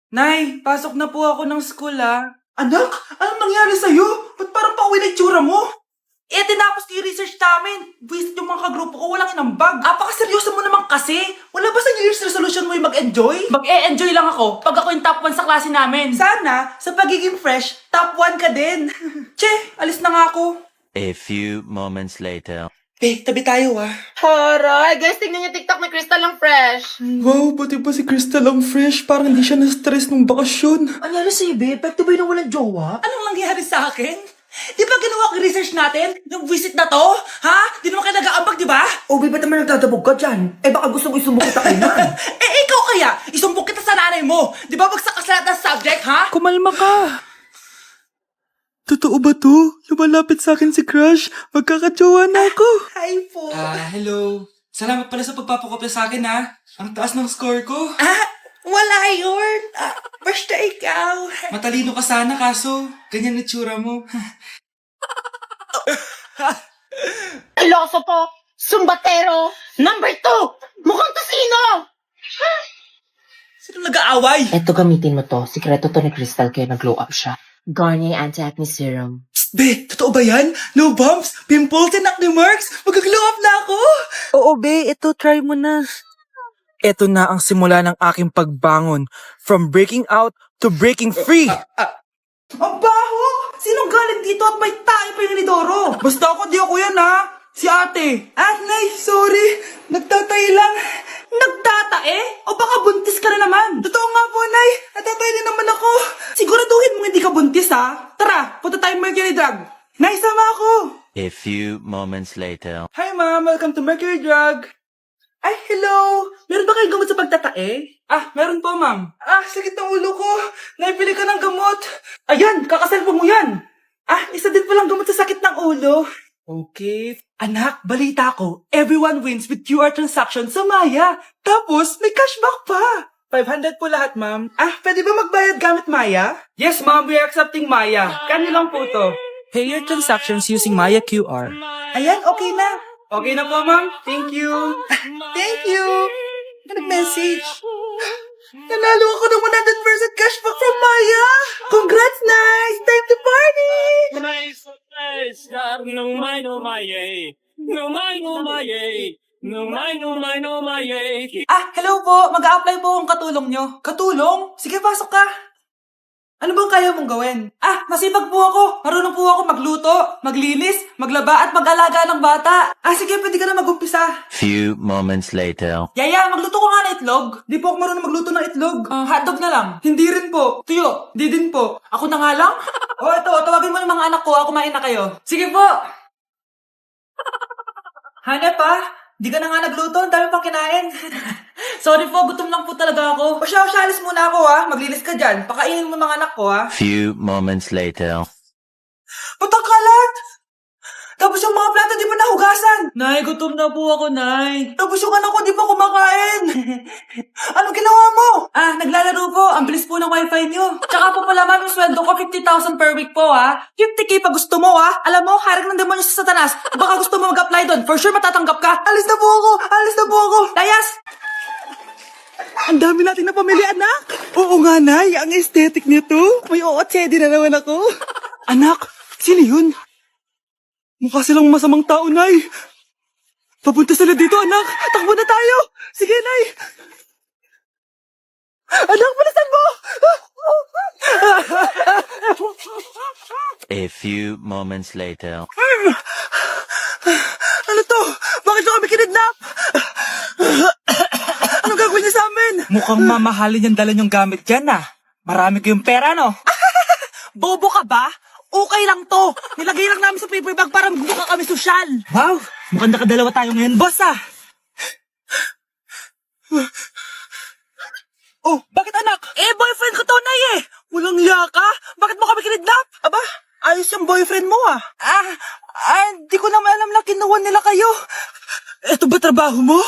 Nay, pasok na po ako ng school Anak, anong nangyari sa'yo? Ba't parang pauwi na itsura mo? Tinapos ko yung research namin. Visit yung mga kagrupo ko, walang inambag. Apakaseryoso mo naman kasi. Wala ba sa New Year's resolution mo yung mag-enjoy? Mag-e-enjoy lang ako pag ako yung top 1 sa klase namin. Sana, sa pagiging fresh, top 1 ka din. Che, alis na nga ako. A few moments later. Tabi tayo Haray, guys, tingnan niyo TikTok ni Crystal ang fresh. Wow, pati pa si Crystal ang fresh. Parang hindi siya na-stress nung bakasyon. Anyari sa'yo, babe? Epekto ba yun ng walang jowa? Anong nangyari sa akin? Di ba ginawa ko yung research natin? Yung visit na to? Ha? Di naman kayo nag-aambag, di ba? O, babe, ba't naman nagdadabog ka dyan? Baka gusto mo isumbong kita kay Nan. Ikaw kaya? Isumbok kita sa nanay mo. Di ba bagsak ka sa lahat ng subject, ha? Kumalma ka. Totoo ba to? Lumalapit sa akin si Crush. Magkakatsawa na ako. Hi po. Hello. Salamat pala sa pagpapakopya sa akin, Ang taas ng score ko. Wala yun. Basta ikaw. Matalino ka sana, kaso ganyan na tsura mo. Iloso po! Sumbatero! Number 2! Mukhang kasino! Sino nag-aaway? Eto, gamitin mo to. Sikreto to ni Crystal kaya nag-glow up siya. Garnier Anti-Acne Serum. Be, totoo ba yan? No bumps, pimples, and acne marks? Mag-glow up na ako! Oo, be. Ito, try mo na. Ito na ang simula ng aking pagbangon. From breaking out to breaking free. Ang baho! Sinong galing dito at may tae pa yung inidoro? Basta ako, di ako yan, Si ate. Nay, sorry. Nagtatay lang. Nagtatae? O baka buntis ka na naman? Totoo nga po, Nay. Natatay din naman ako. Siguraduhin mo hindi ka buntis, Tara, punta tayo Mercury Drug. Nay, sama ako. A few moments later. Hi, Ma'am. Welcome to Mercury Drug. Ay, hello. Meron ba kayong gamot sa pagtatae? Meron po, Ma'am. Sakit ng ulo ko. Naipili ka ng gamot. Ayan, kakaselfon mo yan. Isa din palang gamot sa sakit ng ulo. Okay. Anak, balita ko, everyone wins with QR transaction sa Maya. Tapos, may cashback pa. 500 po lahat, ma'am. Pwede ba magbayad gamit Maya? Yes, ma'am. We are accepting Maya. Kano lang po to? Pay your transactions using Maya QR. Ayan, okay na. Okay na po, ma'am. Thank you. Thank you. Nag-message. Nanalo ako ng 100% cashback from Maya. Congrats, nice. Time to party. Hello po. Mag-a-apply po akong katulong nyo. Katulong? Sige, pasok ka. Ano bang kaya mong gawin? Masipag po ako. Marunong po ako magluto, maglinis, maglaba at mag-alaga ng bata. Sige, pwede ka na mag-umpisa. Few moments later. Yaya, magluto ko nga ng itlog. Di po ako marunong magluto ng itlog. Hotdog na lang. Hindi rin po. Tuyo, di din po. Ako na nga lang? Ito, tawagin mo ng mga anak ko. Kumain na kayo. Sige po. Hanep di ka na nga nagluto. Ang dami pang kinain. Sorry po, gutom lang po talaga ako. O siya, alis muna ako Maglinis ka dyan. Pakainin mo mga anak ko Few moments later. Ba't ang kalat? Tapos yung mga plato di pa nahugasan. Nay, gutom na po ako, Nay. Tapos yung anak ko di pa kumakain. Anong ginawa mo? Naglalaro po. Ang bilis po ng wifi nyo. Tsaka po pala ma'am, yung sweldo ko 50,000 per week po 50k pa gusto mo Alam mo, harag ng demonyo sa satanas. Baka gusto mo mag-apply doon. For sure matatanggap ka. Alis na po ako. Layas! Ang dami natin na pamilya, anak. Oo nga, Nay. Ang aesthetic nito. May ootsedi na naman ako. Anak, sino yun? Mukha silang masamang tao, Nay. Papunta sila dito, anak. Takbo na tayo. Sige, Nay. Anak, palasan mo! A few moments later. Ano to? Bakit nyo kami kinidnap? Anong gagawin niya sa amin? Mukhang mamahalin yung dala niyong gamit dyan, Marami kayong pera, no? Bobo ka ba? Okay lang to. Nilagay lang namin sa paper bag para magbuka kami sosyal. Wow, mukhang nakadalawa tayo ngayon, boss, Oh, bakit anak? Boyfriend ko to, Nay Walang iya ka? Bakit mo kami kinidnap? Aba, ayos yung boyfriend mo di ko naman alam na kinuha nila kayo. Ito ba trabaho mo?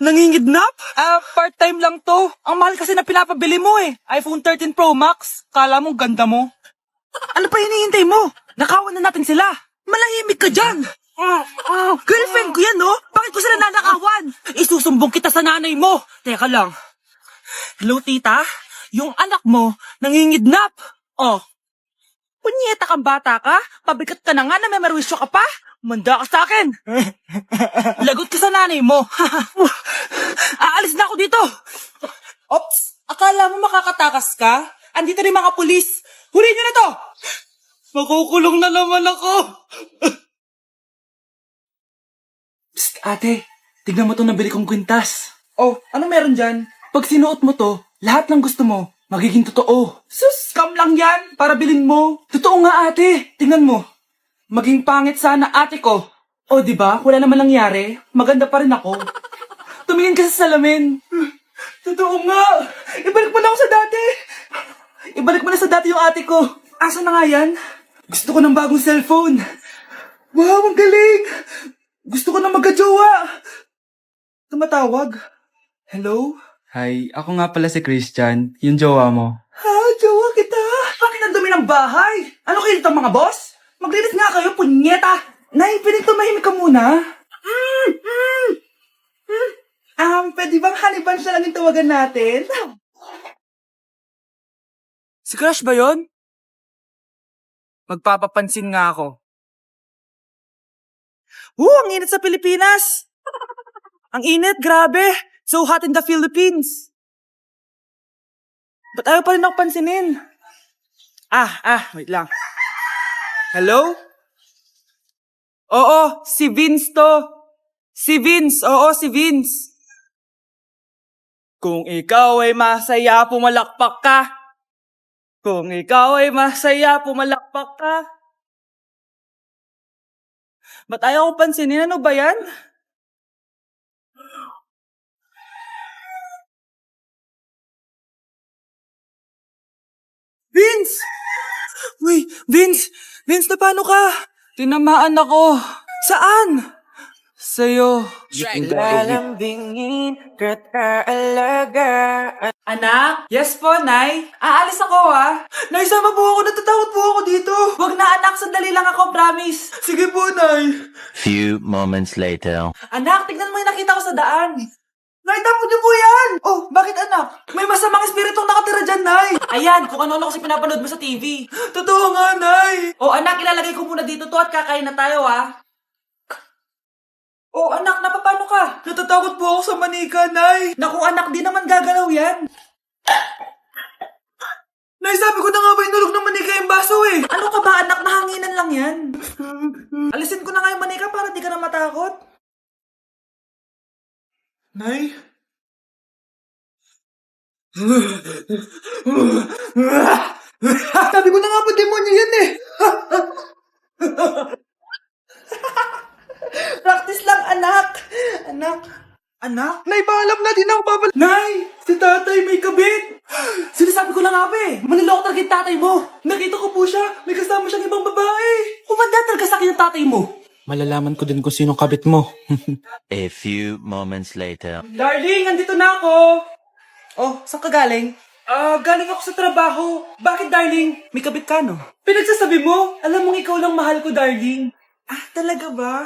Nangingidnap? Part-time lang to. Ang mahal kasi na pinapabili mo, iPhone 13 Pro Max. Kala mo, ganda mo. Ano pa hinihintay mo? Nakawan na natin sila. Malahimik ka dyan. Girlfriend ko yan, no? Bakit ko sila nanakawan? Isusumbong kita sa nanay mo. Teka lang. Hello, tita? Yung anak mo, nangingidnap. Oh. Punyeta kang bata ka? Pabigat ka na nga na may merwisyo ka pa? Manda ka sa akin. Lagot ka sa nanay mo. Aalis na ako dito. Ops, akala mo makakatakas ka? Andito rin mga pulis. Huli nyo na to. Makukulong na naman ako. Psst, ate. Tignan mo itong nabili kong kwintas. Oh, ano meron dyan? Pag sinuot mo to, lahat ng gusto mo, magiging totoo. Sus, scam lang yan, para bilhin mo. Totoo nga ate, tingnan mo. Maging pangit sana ate ko. O diba, wala naman nangyari, maganda pa rin ako. Tumingin ka sa salamin. Totoo nga, ibalik mo na ako sa dati. Ibalik mo na sa dati yung ate ko. Asa na nga yan? Gusto ko ng bagong cellphone. Wow, ang galing. Gusto ko na magka-jowa. Tumatawag. Hello? Hi, ako nga pala si Christian, yung jowa mo. Ha, jowa kita. Bakit ang dumi ng bahay? Ano kayo dito mga boss? Maglinis nga kayo, punyeta. Nay, pwede tumahimik ka muna? Pwede bang honey bunch na lang yung tawagan natin? Si Crush ba yon? Magpapapansin nga ako. Ang init sa Pilipinas! Ang init, grabe! So hot in the Philippines! Ba't ayaw pa rin ako pansinin? Wait lang. Hello? Oo, si Vince to. Si Vince, oo, si Vince. Kung ikaw ay masaya, pumalakpak ka. Kung ikaw ay masaya, pumalakpak ka. Ba't ayaw ko pansinin? Ano ba yan? Vince! Uy, Vince! Vince, na paano ka? Tinamaan ako. Saan? Sa'yo. Lalambingin kita alaga. Anak? Yes po, Nay. Aalis ako, ha? Nay, sama po ako. Natatakot po ako dito. Wag na, anak. Sandali lang ako, promise. Sige po, Nay. Few moments later. Anak, tignan mo yung nakita ko sa daan. Nay, tapo niyo po yan! Oh, bakit anak? May masamang espiritong nakatira dyan, Nay! Ayan, kung ano-ano kasi pinapanood mo sa TV. Totoo nga, Nay! Oh, anak, ilalagay ko muna dito to at kakain na tayo, ha? Oh, anak, napapano ka? Natatakot po ako sa manika, Nay! Naku, anak, di naman gagalaw yan! Nay, sabi ko na nga ba inulog ng manika yung baso eh! Ano ka ba, anak? Nahanginan lang yan! Alisin ko na nga yung manika para di ka na matakot. Nay? Sabi ko na nga po, demonyo yan eh! Practice lang, anak! Anak? Nay, paalam na, di na ako babalik. Nay! Si tatay may kabit! Sinasabi ko na nga ba eh, maniloko talaga yung tatay mo. Nakita ko po siya, may kasama siyang ibang babae. Kumanda talaga sa akin yung tatay mo. Malalaman ko din kung sinong kabit mo. A few moments later. Darling, andito na ako! Oh, saan ka galing? Galing ako sa trabaho. Bakit, darling? May kabit ka, no? Pinagsasabi mo? Alam mong ikaw lang mahal ko, darling. Talaga ba?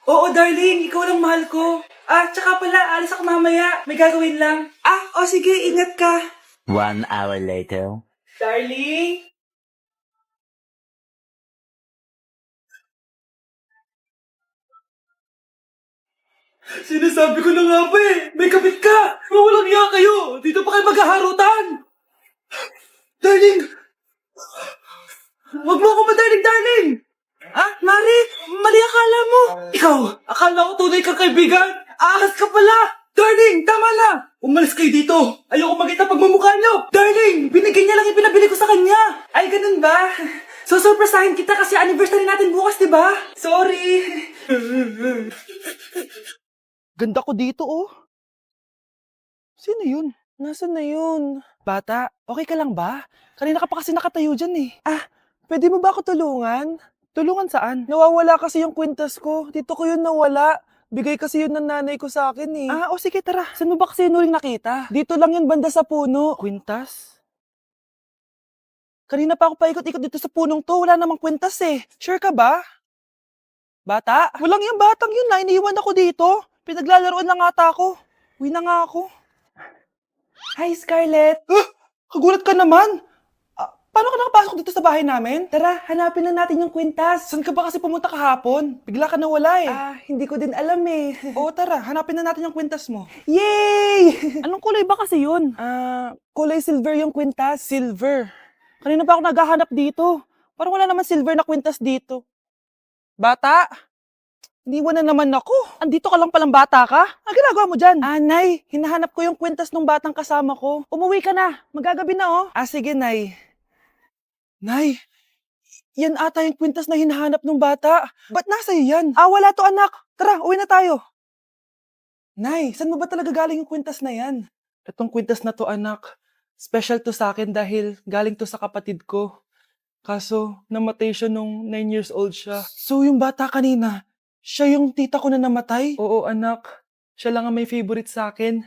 Oo, darling. Ikaw lang mahal ko. Tsaka pala, alis ako mamaya. May gagawin lang. Sige. Ingat ka. 1 hour later. Darling? Sinasabi ko na nga ba eh, may kabit ka! Mawalang iya kayo! Dito pa kayo maghaharutan! Darling! Huwag mo ako darling! Mari! Mali akala mo! Ikaw! Akala ko tunay kang kaibigan! Ahas ka pala! Darling! Tama na! Umalis kayo dito! Ayoko makita pagmumukha niyo! Darling! Binigyan niya lang yung pinabili ko sa kanya! Ay, ganun ba? Susurpresahin kita kasi anniversary natin bukas, di ba? Sorry! Ganda ko dito, oh. Sino yun? Nasaan na yun? Bata, okay ka lang ba? Kanina ka pa kasi nakatayo dyan eh. Pwede mo ba ako tulungan? Tulungan saan? Nawawala kasi yung kwintas ko. Dito ko yun nawala. Bigay kasi yun ng nanay ko sa akin eh. Sige tara. Saan mo ba kasi yun uling nakita? Dito lang yun banda sa puno. Kwintas? Kanina pa ako paikot-ikot dito sa punong to. Wala namang kwintas eh. Sure ka ba? Bata? Walang yung batang yun na. Iniwan ako dito. Pinaglalaroan lang ata ako. Uwi na nga ako. Hi, Scarlett. Kagulat ka naman. Paano ka nakapasok dito sa bahay namin? Tara, hanapin na natin yung kwintas. Saan ka ba kasi pumunta kahapon? Bigla ka nawala eh. Hindi ko din alam eh. Oo, tara, hanapin na natin yung kwintas mo. Yay! Anong kulay ba kasi yun? Kulay silver yung kwintas. Silver. Kanina pa ako naghahanap dito. Parang wala naman silver na kwintas dito. Bata? Iniwan na naman ako. Andito ka lang palang bata ka? Ang ginagawa mo dyan? Nay, hinahanap ko yung kwintas ng batang kasama ko. Umuwi ka na. Magagabi na oh. Sige, Nay. Nay, yan ata yung kwintas na hinahanap ng bata. Ba't nasa iyo yan? Wala to anak. Tara, uwi na tayo. Nay, saan mo ba talaga galing yung kwintas na yan? Itong kwintas na to anak, special to sa akin dahil galing to sa kapatid ko. Kaso, namatay siya nung 9 years old siya. So yung bata kanina, siya yung tita ko na namatay? Oo anak, siya lang ang may favorite sa akin.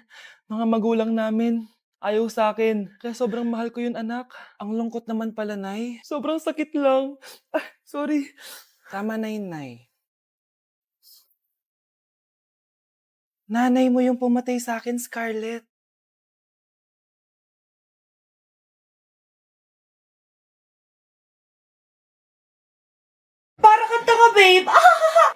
Mga magulang namin. Ayaw sa akin. Kaya sobrang mahal ko yun, anak. Ang lungkot naman pala, Nay. Sobrang sakit lang. Sorry. Tama na yun, Nay. Nanay mo yung pumatay sa akin, Scarlett. Para kang tanga, babe.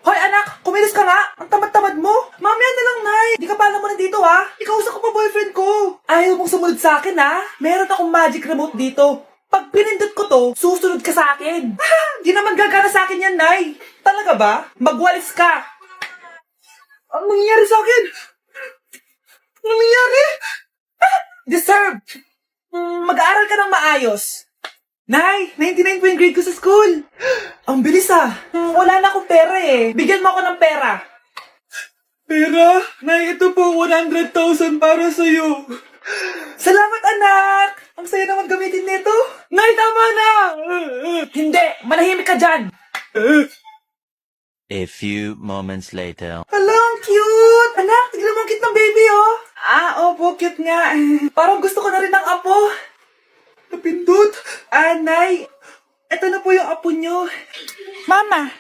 Hoy, anak, kumilos ka nga. Ang tamad-tamad mo. Mamaya na lang, Nay. Di ka pa alam mo nandito, ha? Ikausap ko pa boyfriend ko. Ayaw mong sumunod sa akin, ha? Meron akong magic remote dito. Pag pinindot ko to, susunod ka sa akin. Di naman gagana sa akin yan, Nay. Talaga ba? Magwalis ka. Ang nangyayari sa akin? Ang nangyayari? Deserve. Mag-aaral ka ng maayos. Nay, 99 po yung grade ko sa school. Ang bilis wala na akong pera eh. Bigyan mo ako ng pera. Pera? Nay, ito po 100,000 para sa'yo. Salamat anak! Ang saya naman gamitin nito. Nay, tama na! Hindi, manahimik ka dyan. A few moments later. Hala, ang cute! Anak, tignan mo ang cute ng baby, oh. Opo, cute nga. Parang gusto ko na rin ng apo. Napindot. Nay, eto na po yung apo nyo. Mama,